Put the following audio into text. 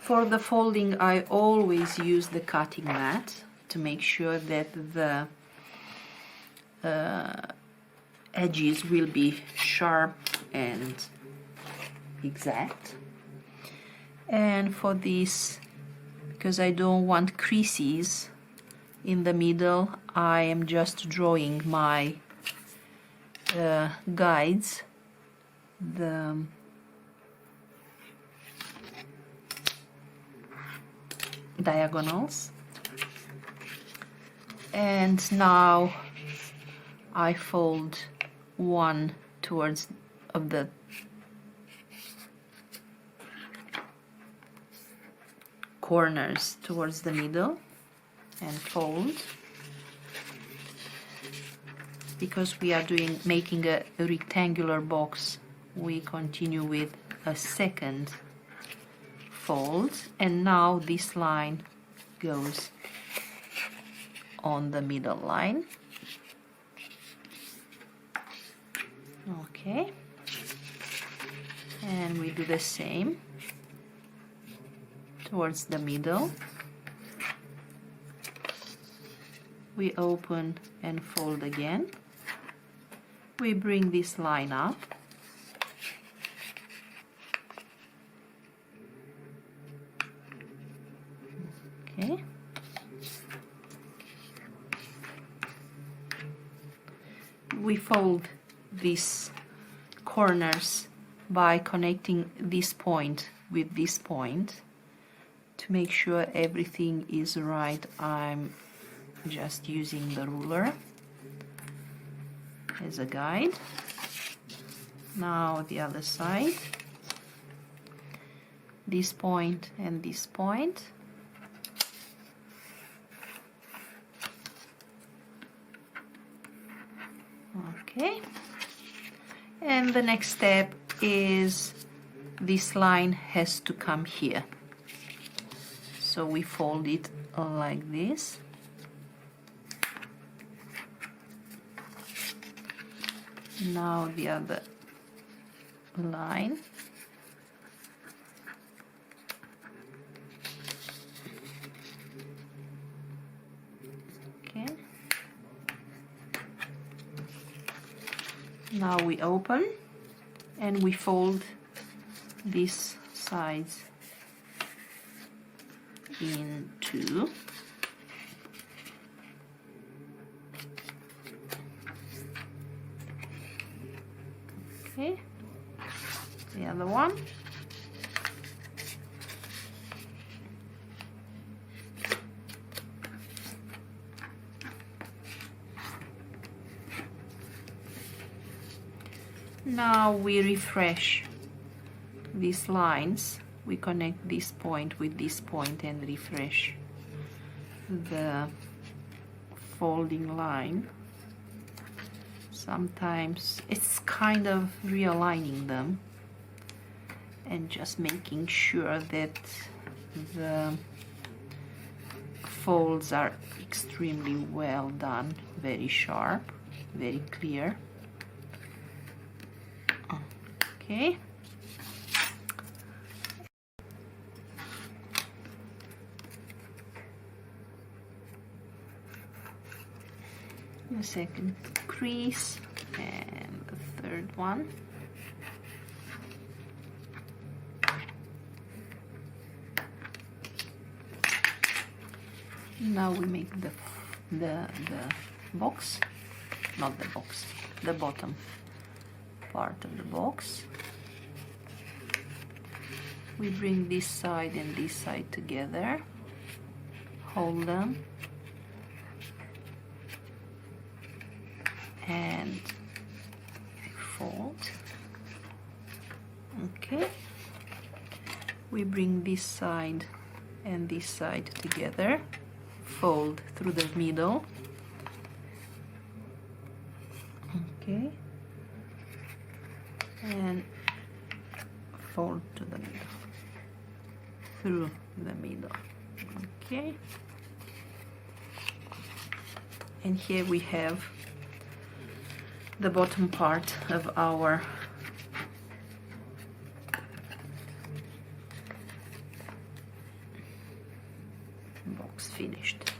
For the folding, I always use the cutting mat to make sure that the edges will be sharp and exact. And for this, because I don't want creases in the middle, I am just drawing my guides, the diagonals. And now I fold one towards of the corners towards the middle and fold. Because we are making a rectangular box, we continue with a second fold, and now this line goes on the middle line. Okay, and we do the same towards the middle. We open and fold again. We bring this line up. Okay. We fold these corners by connecting this point with this point to make sure everything is right. I'm just using the ruler as a guide. Now the other side, this point and this point. Okay, and the next step is this line has to come here, so we fold it like this. Now the other line. Okay. Now we open and we fold these sides in two. Okay, the other one. Now we refresh these lines. We connect this point with this point and refresh the folding line. Sometimes it's kind of realigning them and just making sure that the folds are extremely well done, very sharp, very clear. Okay. The second crease and the third one. Now we make the box, not the box, the bottom part of the box. We bring this side and this side together, hold them, and fold. Okay, we bring this side and this side together, fold through the middle. Okay, and fold to the middle, through the middle. Okay, and here we have the bottom part of our box finished.